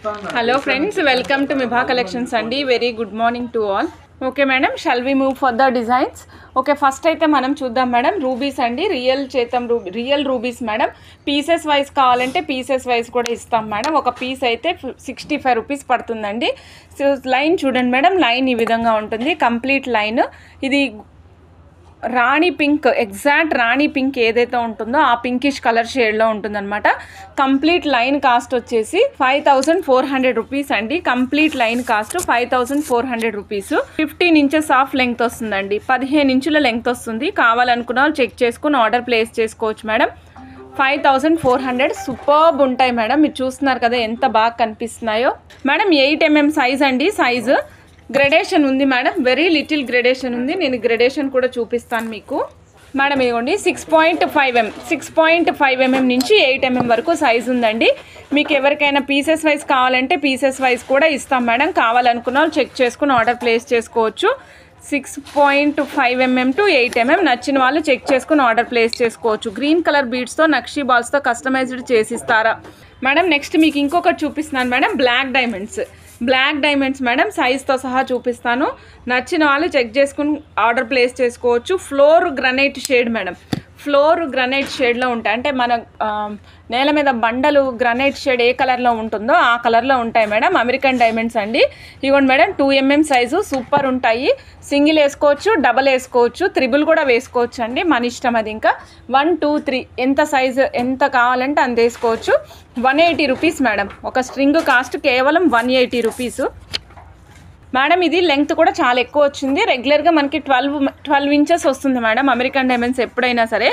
Hello friends, welcome to Mibha Collections andi. Very good morning to all. Okay madam, shall we move for the designs? Okay, first అయితే మనం చూద్దాం madam. Rubies అండి, real rubies madam. Pieces wise కావాలంటే pieces wise కూడా ఇస్తాం madam. ఒక piece అయితే 65 rupees పడుతుందండి. సో లైన్ చూడండి మేడం, లైన్ ఈ విధంగా ఉంటుంది, కంప్లీట్ లైన్. ఇది రాణి పింక్, ఎగ్జాక్ట్ రాణి పింక్ ఏదైతే ఉంటుందో ఆ పింకిష్ కలర్ షేడ్లో ఉంటుందన్నమాట. కంప్లీట్ లైన్ కాస్ట్ వచ్చేసి 5400 రూపీస్ అండి. Complete line cost 5400 rupees. 15 inches of length వస్తుందండి, 15 ఇంచుల లెంగ్త్ వస్తుంది. కావాలనుకున్న వాళ్ళు చెక్ చేసుకుని ఆర్డర్ ప్లేస్ చేసుకోవచ్చు మేడం. 5400 సూపర్బ్ ఉంటాయి మేడం. మీరు చూస్తున్నారు కదా ఎంత బాగా కనిపిస్తున్నాయో మేడం. 8mm సైజ్ అండి. సైజు గ్రెడేషన్ ఉంది మేడం, వెరీ లిటిల్ గ్రెడేషన్ ఉంది. నేను గ్రెడేషన్ కూడా చూపిస్తాను మీకు మేడం. ఇదిగోండి 6.5mm నుంచి 8mm వరకు సైజు ఉందండి. మీకు ఎవరికైనా పీసెస్ వైజ్ కావాలంటే పీసెస్ వైజ్ కూడా ఇస్తాం మేడం. కావాలనుకున్న వాళ్ళు చెక్ చేసుకుని ఆర్డర్ ప్లేస్ చేసుకోవచ్చు. 6.5mm to 8mm నచ్చిన వాళ్ళు చెక్ చేసుకుని ఆర్డర్ ప్లేస్ చేసుకోవచ్చు. గ్రీన్ కలర్ బీడ్స్తో నక్షీ బాల్స్తో కస్టమైజ్డ్ చేసిస్తారా మేడం. నెక్స్ట్ మీకు ఇంకొకటి చూపిస్తున్నాను మేడం, బ్లాక్ డైమండ్స్ మేడం. సైజ్తో సహా చూపిస్తాను. నచ్చిన వాళ్ళు చెక్ చేసుకుని ఆర్డర్ ప్లేస్ చేసుకోవచ్చు. Floor granite shade madam, floor granite షేడ్లో ఉంటాయి. అంటే మన నేల మీద బండలు గ్రనైట్ షేడ్ ఏ కలర్లో ఉంటుందో ఆ కలర్లో ఉంటాయి మేడం. అమెరికన్ డైమండ్స్ అండి. ఇవ్వండి మేడం, 2mm సైజు, సూపర్ ఉంటాయి. సింగిల్ వేసుకోవచ్చు, డబల్ వేసుకోవచ్చు, త్రిబుల్ కూడా వేసుకోవచ్చు అండి, మన ఇష్టం అది. ఇంకా 1, 2, 3 ఎంత సైజు ఎంత కావాలంటే అంత వేసుకోవచ్చు. 180 రూపీస్ మేడం. ఒక స్ట్రింగ్ కాస్ట్ కేవలం 180 రూపీస్ మేడం. ఇది లెంగ్త్ కూడా చాలా ఎక్కువ వచ్చింది. రెగ్యులర్గా మనకి 12 ఇంచెస్ వస్తుంది మేడం. అమెరికన్ డైమండ్స్ ఎప్పుడైనా సరే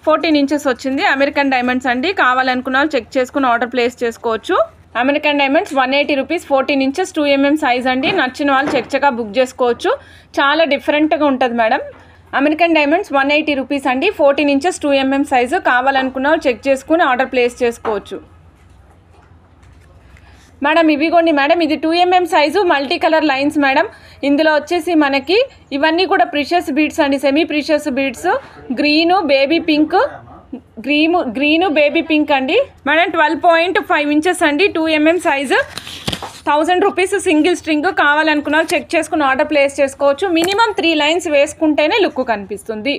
14 ఇంచెస్ వచ్చింది. అమెరికన్ డైమండ్స్ అండి. కావాలనుకున్న వాళ్ళు చెక్ చేసుకుని ఆర్డర్ ప్లేస్ చేసుకోవచ్చు. American diamonds 180 rupees, 14 inches, 2mm size అండి. నచ్చిన వాళ్ళు చక్కగా బుక్ చేసుకోవచ్చు. చాలా డిఫరెంట్గా ఉంటుంది మేడం. అమెరికన్ డైమండ్స్ 180 రూపీస్ అండి, 14 ఇంచెస్, 2mm సైజు. కావాలనుకున్న వాళ్ళు చెక్ చేసుకుని ఆర్డర్ ప్లేస్ చేసుకోవచ్చు మేడం. ఇవిగోండి మేడం, ఇది 2mm size, multi colour lines madam. ఇందులో వచ్చేసి మనకి ఇవన్నీ కూడా ప్రిషియస్ బీడ్స్ అండి, semi precious beads. Green baby pink అండి మేడం. 12.5 ఇంచెస్ అండి, 2mm size. 1000 rupees single string. కావాలనుకున్న చెక్ చేసుకుని ఆర్డర్ ప్లేస్ చేసుకోవచ్చు. మినిమం 3 లైన్స్ వేసుకుంటేనే లుక్ కనిపిస్తుంది.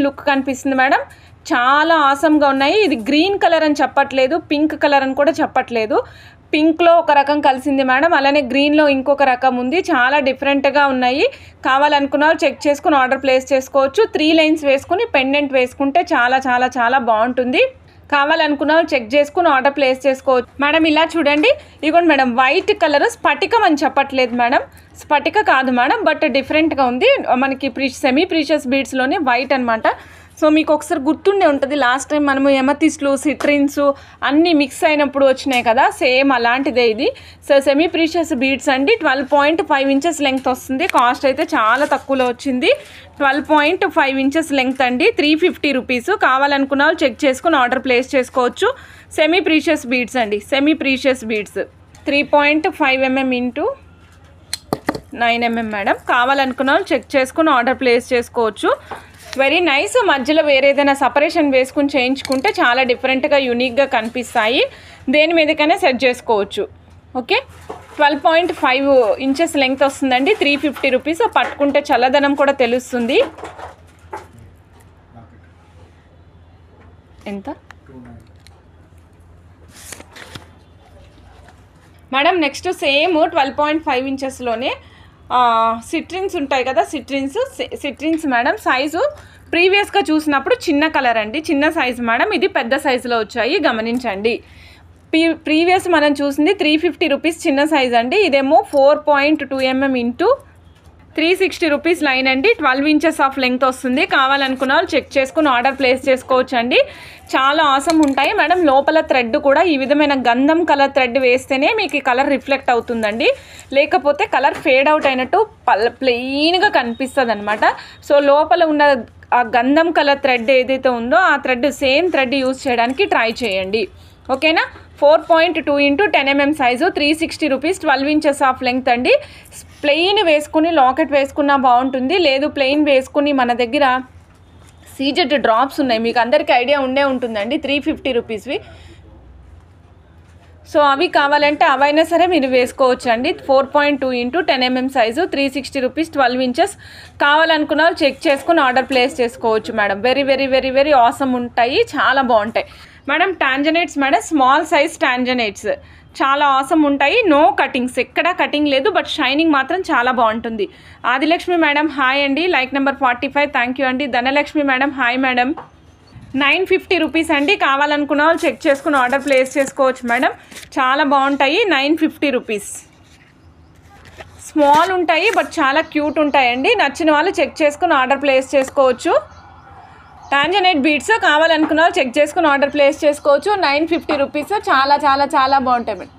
లుక్ కనిపిస్తుంది మేడం. చాలా ఆసమ్గా ఉన్నాయి. ఇది గ్రీన్ కలర్ అని చెప్పట్లేదు, పింక్ కలర్ అని కూడా చెప్పట్లేదు. పింక్లో ఒక రకం కలిసింది మేడం, అలానే గ్రీన్లో ఇంకొక రకం ఉంది. చాలా డిఫరెంట్గా ఉన్నాయి. కావాలనుకున్న వాళ్ళు చెక్ చేసుకుని ఆర్డర్ ప్లేస్ చేసుకోవచ్చు. 3 లైన్స్ వేసుకుని పెండెంట్ వేసుకుంటే చాలా చాలా చాలా బాగుంటుంది. కావాలనుకున్న వాళ్ళు చెక్ చేసుకుని ఆర్డర్ ప్లేస్ చేసుకోవచ్చు మేడం. ఇలా చూడండి, ఇదిగోండి మేడం, వైట్ కలర్. స్ఫటికం అని చెప్పట్లేదు మేడం, స్ఫటిక కాదు మేడం, బట్ డిఫరెంట్గా ఉంది. మనకి సెమీ ప్రీషియస్ బీడ్స్లోనే వైట్ అనమాట. సో మీకు ఒకసారి గుర్తుండే ఉంటుంది, లాస్ట్ టైం మనము ఎమతిస్ట్లు, సిట్రిన్స్ అన్నీ మిక్స్ అయినప్పుడు వచ్చినాయి కదా, సేమ్ అలాంటిదే ఇది. సో సెమీ ప్రీషియస్ బీడ్స్ అండి. 12.5 ఇంచెస్ లెంగ్త్ వస్తుంది. కాస్ట్ అయితే చాలా తక్కువలో వచ్చింది. 12.5 ఇంచెస్ లెంగ్త్ అండి, 350 రూపీస్. కావాలనుకున్న వాళ్ళు చెక్ చేసుకుని ఆర్డర్ ప్లేస్ చేసుకోవచ్చు. సెమీ ప్రీషియస్ బీడ్స్ అండి, 3.5mm into 9mm మేడం. కావాలనుకున్న వాళ్ళు చెక్ చేసుకుని ఆర్డర్ ప్లేస్ చేసుకోవచ్చు. Very nice. మధ్యలో వేరే ఏదైనా సపరేషన్ వేసుకుని చేయించుకుంటే చాలా డిఫరెంట్గా యూనిక్గా కనిపిస్తాయి. దేని మీదకైనా సెట్ చేసుకోవచ్చు. ఓకే, 12.5 ఇంచెస్ లెంగ్త్ వస్తుందండి, 350 రూపీస్. పట్టుకుంటే చల్లదనం కూడా తెలుస్తుంది. ఎంత మేడం? నెక్స్ట్ సేమ్ 12.5 ఇంచెస్లోనే సిట్రిన్స్ ఉంటాయి కదా, సిట్రిన్స్ మేడం. సైజు ప్రీవియస్గా చూసినప్పుడు చిన్న కలర్ అండి, చిన్న సైజు మేడం. ఇది పెద్ద సైజులో వచ్చాయి, గమనించండి. ప్రీవియస్ మనం చూసింది 350 రూపీస్ చిన్న సైజ్ అండి. ఇదేమో 4.2mm into 360 రూపీస్ లైన్ అండి. 12 ఇంచెస్ ఆఫ్ లెంగ్త్ వస్తుంది. కావాలనుకున్న వాళ్ళు చెక్ చేసుకుని ఆర్డర్ ప్లేస్ చేసుకోవచ్చు అండి. చాలా ఆసం ఉంటాయి మేడం. లోపల థ్రెడ్ కూడా ఈ విధమైన గంధం కలర్ థ్రెడ్ వేస్తేనే మీకు ఈ కలర్ రిఫ్లెక్ట్ అవుతుందండి, లేకపోతే కలర్ ఫేడ్ అవుట్ అయినట్టు ప్లెయిన్గా కనిపిస్తుంది అనమాట. సో లోపల ఉన్న ఆ గంధం కలర్ థ్రెడ్ ఏదైతే ఉందో ఆ థ్రెడ్, సేమ్ థ్రెడ్ యూజ్ చేయడానికి ట్రై చేయండి. ఓకేనా. 4.2 into 10mm size, 360 rupees, 12 inches of length అండి. ప్లెయిన్ వేసుకుని లాకెట్ వేసుకున్నా బాగుంటుంది, లేదు ప్లెయిన్ వేసుకుని మన దగ్గర సీజెడ్ డ్రాప్స్ ఉన్నాయి, మీకు అందరికీ ఐడియా ఉండే ఉంటుందండి, 350 రూపీస్వి. సో అవి కావాలంటే అవైనా సరే మీరు వేసుకోవచ్చు అండి. 4.2 × 10 mm సైజు, 360 రూపీస్, 12 ఇంచెస్. కావాలనుకున్న వాళ్ళు చెక్ చేసుకుని ఆర్డర్ ప్లేస్ చేసుకోవచ్చు madam. Very very very very awesome ఉంటాయి, చాలా బాగుంటాయి madam. Tanzanites madam, small size tanzanites చాలా ఆసమ్ ఉంటాయి. నో కటింగ్స్, ఎక్కడా కటింగ్ లేదు, బట్ షైనింగ్ మాత్రం చాలా బాగుంటుంది. ఆదిలక్ష్మి మేడం హాయ్ అండి, లైక్ నెంబర్ 45 థ్యాంక్ యూ అండి. Dhanalakshmi madam hi madam. 950 rupees అండి. కావాలనుకున్న వాళ్ళు చెక్ చేసుకుని ఆర్డర్ ప్లేస్ చేసుకోవచ్చు మేడం. చాలా బాగుంటాయి. 950 రూపీస్. స్మాల్ ఉంటాయి బట్ చాలా క్యూట్ ఉంటాయండి. నచ్చిన వాళ్ళు చెక్ చేసుకుని ఆర్డర్ ప్లేస్ చేసుకోవచ్చు. టాంజనైట్ బీడ్స్ కావాలనుకున్న వాళ్ళు చెక్ చేసుకుని ఆర్డర్ ప్లేస్ చేసుకోవచ్చు. 950 రూపీస్. చాలా చాలా చాలా బాగుంటాయి మేడం.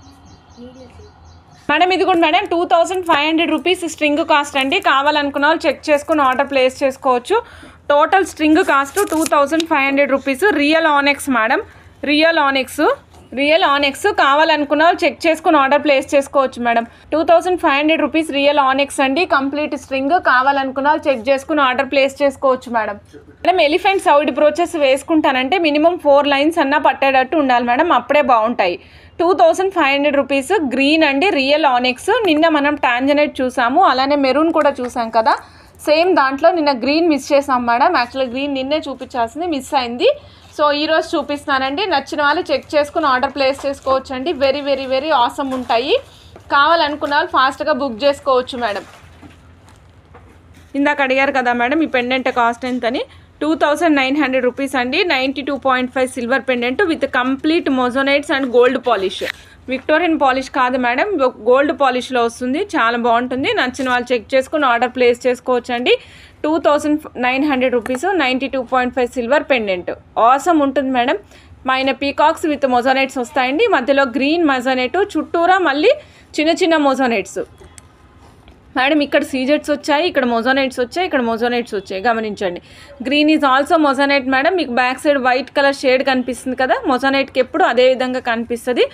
మేడం ఇది కూడా మేడం 2500 రూపీస్ స్ట్రింగ్ కాస్ట్ అండి. కావాలనుకున్న వాళ్ళు చెక్ చేసుకుని ఆర్డర్ ప్లేస్ చేసుకోవచ్చు. Total string cost 2500 rupees. Real onyx madam, real onyx కావాలనుకున్న వాళ్ళు చెక్ చేసుకుని ఆర్డర్ ప్లేస్ చేసుకోవచ్చు మేడం. 2500 రూపీస్ రియల్ ఆనెక్స్ అండి. Complete string. కావాలనుకున్న వాళ్ళు చెక్ చేసుకుని ఆర్డర్ ప్లేస్ చేసుకోవచ్చు మేడం. మేడం ఎలిఫెంట్ సౌడ్ బ్రోచెస్ వేసుకుంటానంటే మినిమం 4 లైన్స్ అన్నా పట్టేటట్టు ఉండాలి మేడం, అప్పుడే బాగుంటాయి. 2500 రూపీస్. గ్రీన్ అండి, రియల్ ఆనెక్స్. నిన్న మనం టాంజనైట్ చూసాము, అలానే మెరూన్ కూడా చూసాం కదా. సేమ్ దాంట్లో నిన్న గ్రీన్ మిస్ చేసాం మేడం. యాక్చువల్గా గ్రీన్ నిన్నే చూపించాల్సింది, మిస్ అయింది. సో ఈరోజు చూపిస్తున్నానండి. నచ్చిన వాళ్ళు చెక్ చేసుకుని ఆర్డర్ ప్లేస్ చేసుకోవచ్చు అండి. వెరీ వెరీ వెరీ ఆసమ్ ఉంటాయి. కావాలనుకున్న వాళ్ళు ఫాస్ట్గా బుక్ చేసుకోవచ్చు మేడం. ఇందాక అడిగారు కదా మేడం ఈ పెండెంట్ కాస్ట్ ఎంతని. 2900 రూపీస్ అండి. 92.5 silver pendant with complete moissanites and gold polish. Victorian polish కాదు మేడం, గోల్డ్ పాలిష్లో వస్తుంది. చాలా బాగుంటుంది. నచ్చిన వాళ్ళు చెక్ చేసుకుని ఆర్డర్ ప్లేస్ చేసుకోవచ్చు అండి. 2900 రూపీస్. 92.5 silver pendant. ఆసమ్ ఉంటుంది మేడం. పైన పీకాక్స్ విత్ మొజోనైట్స్ వస్తాయండి. మధ్యలో గ్రీన్ మొజోనైట్, చుట్టూరా మళ్ళీ చిన్న చిన్న మొజోనైట్స్ మేడం. ఇక్కడ సీజెట్స్ వచ్చాయి, ఇక్కడ మొజోనైట్స్ వచ్చాయి, ఇక్కడ మొజోనైట్స్ వచ్చాయి, గమనించండి. Green is also moissanite madam. మీకు back side white colour shade కనిపిస్తుంది కదా, మొజోనైట్కి ఎప్పుడు అదే విధంగా కనిపిస్తుంది.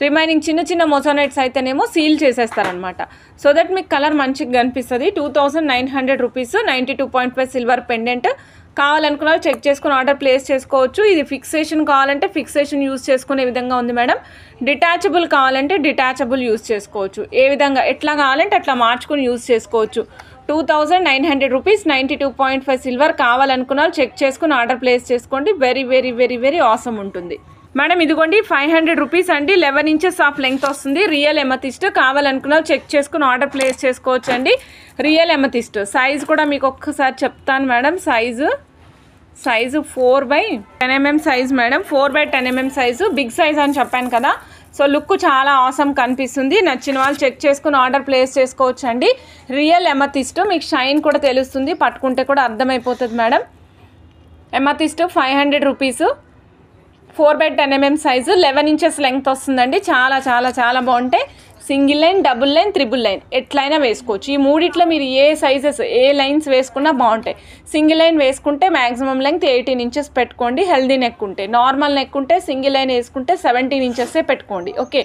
రిమైనింగ్ చిన్న చిన్న మొజోనైట్స్ అయితేనేమో సీల్ చేసేస్తారనమాట, సో దట్ మీకు కలర్ మంచిగా కనిపిస్తుంది. 2900 రూపీస్. 92.5 silver pendant. కావాలనుకున్న చెక్ చేసుకుని ఆర్డర్ ప్లేస్ చేసుకోవచ్చు. ఇది ఫిక్సేషన్ కావాలంటే ఫిక్సేషన్ యూజ్ చేసుకునే విధంగా ఉంది మేడం. డిటాచబుల్ కావాలంటే డిటాచబుల్ యూజ్ చేసుకోవచ్చు. ఏ విధంగా ఎట్లా కావాలంటే అట్లా మార్చుకుని యూజ్ చేసుకోవచ్చు. 2900 రూపీస్. 92.5 సిల్వర్. కావాలనుకున్న చెక్ చేసుకుని ఆర్డర్ ప్లేస్ చేసుకోండి. Very very very very awesome ఉంటుంది మేడం. ఇదిగోండి 500 రూపీస్ అండి. 11 ఇంచెస్ ఆఫ్ లెంగ్త్ వస్తుంది. Real amethyst. కావాలనుకున్న చెక్ చేసుకుని ఆర్డర్ ప్లేస్ చేసుకోవచ్చు అండి. Real amethyst. సైజ్ కూడా మీకు ఒక్కసారి చెప్తాను madam. Size 4/10 mm size madam. 4/10 mm size. Big size అని చెప్పాను కదా. సో లుక్ చాలా ఆసమ్ కనిపిస్తుంది. నచ్చిన వాళ్ళు చెక్ చేసుకుని ఆర్డర్ ప్లేస్ చేసుకోవచ్చు అండి. Real amethyst. మీకు షైన్ కూడా తెలుస్తుంది, పట్టుకుంటే కూడా అర్థమైపోతుంది madam. Amethyst 500 rupees. 4/10 mm size. 11 inches length వస్తుందండి. చాలా చాలా చాలా బాగుంటాయి. Single line, double line, triple line ఎట్లయినా వేసుకోవచ్చు. ఈ మూడిట్లో మీరు ఏ సైజెస్ ఏ లైన్స్ వేసుకున్నా బాగుంటాయి. సింగిల్ లైన్ వేసుకుంటే మ్యాక్సిమం లెంగ్త్ 18 ఇంచెస్ పెట్టుకోండి. హెల్దీ నెక్ ఉంటే, నార్మల్ నెక్ ఉంటే సింగిల్ లైన్ వేసుకుంటే 17 ఇంచెస్సే పెట్టుకోండి. ఓకే,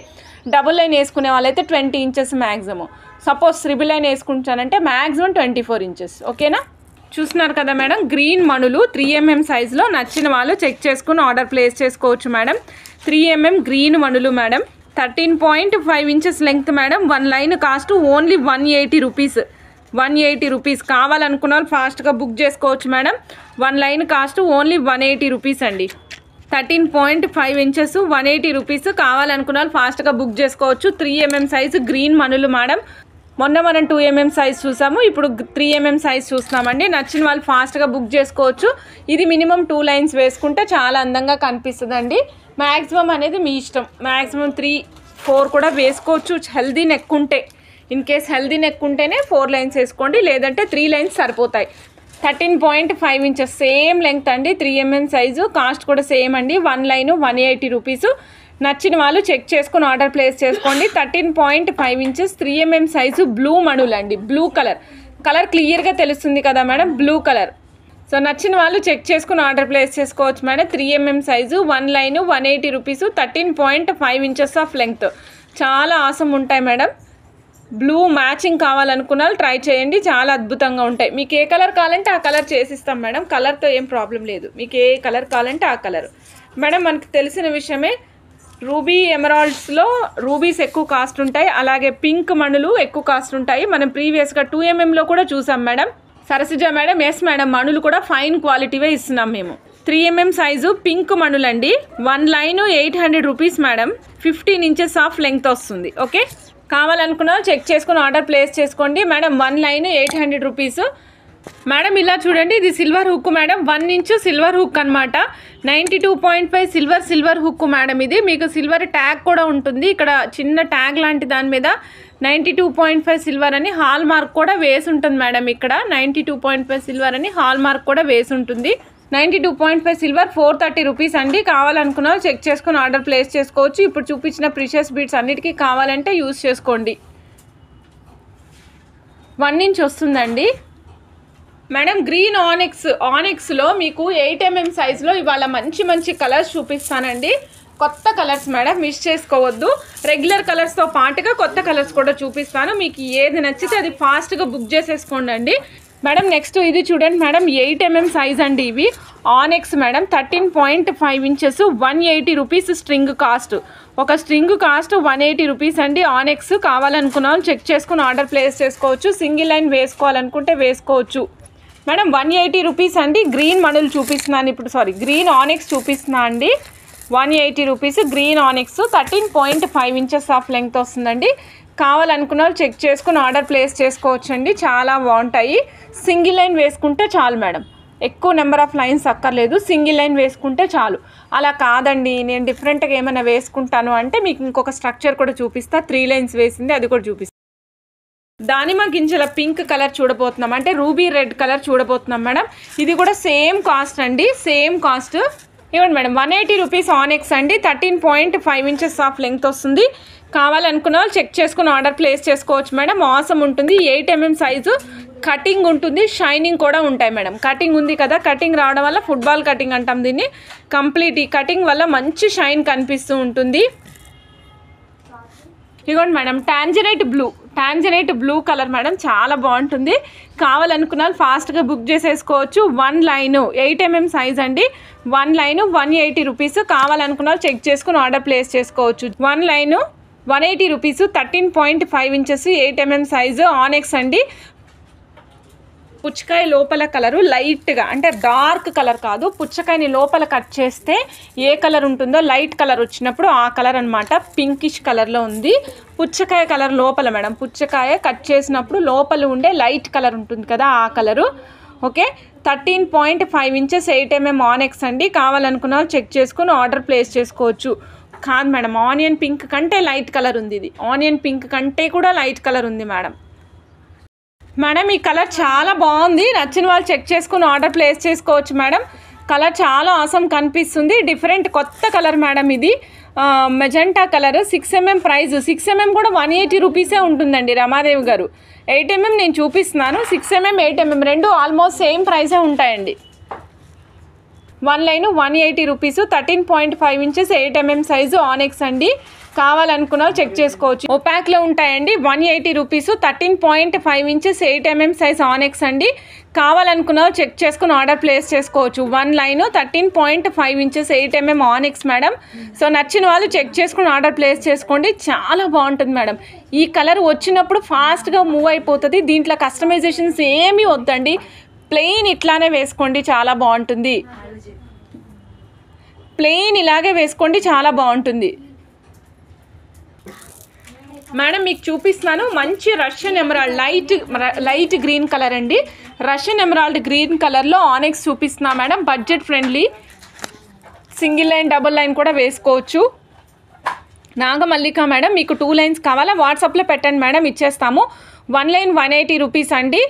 డబుల్ లైన్ వేసుకునే వాళ్ళైతే 20 inches maximum. Suppose triple line వేసుకుంటానంటే మ్యాక్సిమం 24 ఇంచెస్. ఓకేనా. చూస్తున్నారు కదా మేడం, గ్రీన్ మణులు 3 mm సైజులో. నచ్చిన వాళ్ళు చెక్ చేసుకుని ఆర్డర్ ప్లేస్ చేసుకోవచ్చు మేడం. 3 mm గ్రీన్ మణులు madam. 13.5 inches length madam. 1 line cost only 180 rupees. 180 rupees. కావాలనుకున్న వాళ్ళు ఫాస్ట్గా బుక్ చేసుకోవచ్చు madam. 1 line cost only 180 rupees అండి. 13.5 ఇంచెస్ 180 రూపీస్. కావాలనుకున్న వాళ్ళు ఫాస్ట్గా బుక్ చేసుకోవచ్చు. 3 mm సైజు గ్రీన్ మణులు మేడం. మొన్న మనం 2 mm సైజ్ చూసాము, ఇప్పుడు 3 mm సైజ్ చూస్తున్నామండి. నచ్చిన వాళ్ళు ఫాస్ట్గా బుక్ చేసుకోవచ్చు. ఇది మినిమం 2 లైన్స్ వేసుకుంటే చాలా అందంగా కనిపిస్తుందండి. మ్యాక్సిమం అనేది మీ ఇష్టం. మ్యాక్సిమం 3-4 కూడా వేసుకోవచ్చు హెల్దీ నెక్ ఉంటే. ఇన్ కేస్ హెల్దీ నెక్ ఉంటేనే 4 లైన్స్ వేసుకోండి, లేదంటే 3 లైన్స్ సరిపోతాయి. 13.5 ఇంచెస్ సేమ్ లెంగ్త్ అండి. 3 mm సైజు. కాస్ట్ కూడా సేమ్ అండి. 1 లైన్ 180 రూపీస్. నచ్చిన వాళ్ళు చెక్ చేసుకుని ఆర్డర్ ప్లేస్ చేసుకోండి. 13.5 ఇంచెస్ 3 mm సైజు. బ్లూ మణులు అండి. బ్లూ కలర్ క్లియర్గా తెలుస్తుంది కదా మేడం, బ్లూ కలర్. సో నచ్చిన వాళ్ళు చెక్ చేసుకుని ఆర్డర్ ప్లేస్ చేసుకోవచ్చు madam. 3 mm size. 1 line 180 rupees. 13.5 inches of length. చాలా ఆసమ్ ఉంటాయి మేడం. బ్లూ మ్యాచింగ్ కావాలనుకున్న వాళ్ళు ట్రై చేయండి, చాలా అద్భుతంగా ఉంటాయి. మీకు ఏ కలర్ కావాలంటే ఆ కలర్ చేసిస్తాం మేడం. కలర్తో ఏం ప్రాబ్లం లేదు. మీకు ఏ కలర్ కావాలంటే ఆ కలర్ మేడం. మనకు తెలిసిన విషయమే, రూబీ ఎమరాల్డ్స్లో రూబీస్ ఎక్కువ కాస్ట్ ఉంటాయి, అలాగే పింక్ మణులు ఎక్కువ కాస్ట్ ఉంటాయి. మనం ప్రీవియస్గా 2mm కూడా చూసాం madam. Sarasija madam, yes madam, మణులు కూడా ఫైన్ క్వాలిటీవే ఇస్తున్నాం మేము. 3mm సైజు పింక్ మణులండి. 1 line 800 rupees madam. 15 inches of length వస్తుంది. ఓకే, కావాలనుకున్నా చెక్ చేసుకుని ఆర్డర్ ప్లేస్ చేసుకోండి మేడం. 1 line 800 rupees madam. ఇలా చూడండి, ఇది silver hook madam. 1 inch silver hook అనమాట. 92.5 సిల్వర్ హుక్ మేడం. ఇది మీకు సిల్వర్ ట్యాగ్ కూడా ఉంటుంది. ఇక్కడ చిన్న ట్యాగ్ లాంటి దాని మీద 92.5 సిల్వర్ అని హాల్ మార్క్ కూడా వేసి ఉంటుంది మేడం. ఇక్కడ 92.5 సిల్వర్ అని హాల్ మార్క్ కూడా వేసి ఉంటుంది. 92.5 సిల్వర్ 430 రూపీస్ అండి. కావాలనుకున్నా చెక్ చేసుకుని ఆర్డర్ ప్లేస్ చేసుకోవచ్చు. ఇప్పుడు చూపించిన ప్రిషియస్ బీడ్స్ అన్నిటికీ కావాలంటే యూజ్ చేసుకోండి. 1 ఇంచ్ వస్తుందండి మేడం. గ్రీన్ ఆనెక్స్లో మీకు 8mm సైజులో ఇవాళ మంచి కలర్స్ చూపిస్తానండి. కొత్త కలర్స్ మేడం, మిస్ చేసుకోవద్దు. రెగ్యులర్ కలర్స్తో పాటుగా కొత్త కలర్స్ కూడా చూపిస్తాను. మీకు ఏది నచ్చితే అది ఫాస్ట్గా బుక్ చేసేసుకోండి అండి మేడం. నెక్స్ట్ ఇది చూడండి మేడం, 8mm సైజ్ అండి. ఇవి onyx madam. 13.5 inches 180 rupees string cost. ఒక స్ట్రింగ్ కాస్ట్ 180 రూపీస్ అండి. ఆనెక్స్ కావాలనుకున్నాం చెక్ చేసుకుని ఆర్డర్ ప్లేస్ చేసుకోవచ్చు. సింగిల్ లైన్ వేసుకోవాలనుకుంటే వేసుకోవచ్చు మేడం. 180 రూపీస్ అండి. గ్రీన్ మణులు చూపిస్తున్నాను ఇప్పుడు, గ్రీన్ ఆనెక్స్ చూపిస్తున్నా అండి. 180 rupees green onyx. 13.5 inches of length వస్తుందండి. కావాలనుకున్న వాళ్ళు చెక్ చేసుకుని ఆర్డర్ ప్లేస్ చేసుకోవచ్చు అండి. చాలా బాగుంటాయి. సింగిల్ లైన్ వేసుకుంటే చాలు మేడం, ఎక్కువ నెంబర్ ఆఫ్ లైన్స్ అక్కర్లేదు. సింగిల్ లైన్ వేసుకుంటే చాలు. అలా కాదండి నేను డిఫరెంట్గా ఏమైనా వేసుకుంటాను అంటే మీకు ఇంకొక స్ట్రక్చర్ కూడా చూపిస్తా. 3 లైన్స్ వేసింది, అది కూడా చూపిస్తాను. దానిమ్మ గింజల పింక్ కలర్ చూడబోతున్నాం, అంటే రూబీ రెడ్ కలర్ చూడబోతున్నాం మేడం. ఇది కూడా సేమ్ కాస్ట్ అండి, సేమ్ కాస్ట్. ఇవ్వండి మేడం, 180 రూపీస్ ఆనెక్స్ అండి. 13.5 ఇంచెస్ ఆఫ్ లెంగ్త్ వస్తుంది. కావాలనుకున్న వాళ్ళు చెక్ చేసుకుని ఆర్డర్ ప్లేస్ చేసుకోవచ్చు మేడం. ఆసం ఉంటుంది. 8mm size. కటింగ్ ఉంటుంది, షైనింగ్ కూడా ఉంటాయి మేడం. కటింగ్ ఉంది కదా, కటింగ్ రావడం వల్ల ఫుట్బాల్ కటింగ్ అంటాం దీన్ని. కంప్లీట్ ఈ కటింగ్ వల్ల మంచి షైన్ కనిపిస్తూ ఉంటుంది. ఇదిగోండి మేడం, టాంజరైట్ బ్లూ కలర్ మేడం, చాలా బాగుంటుంది. కావాలనుకున్న వాళ్ళు ఫాస్ట్గా బుక్ చేసేసుకోవచ్చు. 1 లైన్ 8mm సైజ్ అండి. 1 లైన్ 180 రూపీస్. కావాలనుకున్న వాళ్ళు చెక్ చేసుకుని ఆర్డర్ ప్లేస్ చేసుకోవచ్చు. 1 line 180 rupees. 13.5 inches 8mm size onyx అండి. పుచ్చకాయ లోపల కలరు లైట్గా, అంటే డార్క్ కలర్ కాదు, పుచ్చకాయని లోపల కట్ చేస్తే ఏ కలర్ ఉంటుందో లైట్ కలర్ వచ్చినప్పుడు ఆ కలర్ అనమాట. పింకిష్ కలర్లో ఉంది. పుచ్చకాయ కలర్ లోపల మేడం, పుచ్చకాయ కట్ చేసినప్పుడు లోపల ఉండే లైట్ కలర్ ఉంటుంది కదా, ఆ కలరు. ఓకే, 13.5 ఇంచెస్ 8mm ఆనెక్స్ అండి. కావాలనుకున్న చెక్ చేసుకుని ఆర్డర్ ప్లేస్ చేసుకోవచ్చు. కాదు మేడం, ఆనియన్ పింక్ కంటే లైట్ కలర్ ఉంది. ఇది ఆనియన్ పింక్ కంటే కూడా లైట్ కలర్ ఉంది మేడం. ఈ కలర్ చాలా బాగుంది. నచ్చిన వాళ్ళు చెక్ చేసుకుని ఆర్డర్ ప్లేస్ చేసుకోవచ్చు మేడం. కలర్ చాలా ఆసమ్ కనిపిస్తుంది. డిఫరెంట్ కొత్త కలర్ మేడం. ఇది magenta colour. 6mm price. 6mm కూడా 180 రూపీసే ఉంటుందండి రమాదేవి గారు. 8mm నేను చూపిస్తున్నాను. 6mm 8mm రెండు ఆల్మోస్ట్ సేమ్ ప్రైసే ఉంటాయండి. 1 line 180 rupees. 13.5 inches 8mm size onyx అండి. కావాలనుకున్న చెక్ చేసుకోవచ్చు. ఒపాక్లో ఉంటాయండి. 180 రూపీస్. 13.5 ఇంచెస్ 8mm సైజ్ ఆనెక్స్ అండి. కావాలనుకున్న చెక్ చేసుకుని ఆర్డర్ ప్లేస్ చేసుకోవచ్చు. 1 line 13.5 inches 8mm onyx madam. So నచ్చిన వాళ్ళు చెక్ చేసుకుని ఆర్డర్ ప్లేస్ చేసుకోండి. చాలా బాగుంటుంది మేడం. ఈ కలర్ వచ్చినప్పుడు ఫాస్ట్గా మూవ్ అయిపోతుంది. దీంట్లో కస్టమైజేషన్స్ ఏమీ వద్దండి, ప్లెయిన్ ఇట్లానే వేసుకోండి, చాలా బాగుంటుంది. ప్లెయిన్ ఇలాగే వేసుకోండి, చాలా బాగుంటుంది మేడం. మీకు చూపిస్తున్నాను మంచి Russian emerald light green colour అండి. రష్యన్ ఎమరాల్డ్ గ్రీన్ కలర్లో ఆనెక్స్ చూపిస్తున్నా madam. Budget friendly. Single line double line కూడా వేసుకోవచ్చు. నాగమల్లిక మేడం, మీకు 2 లైన్స్ కావాలా వాట్సాప్లో పెట్టండి మేడం, ఇచ్చేస్తాము. 1 లైన్ 180 రూపీస్ అండి.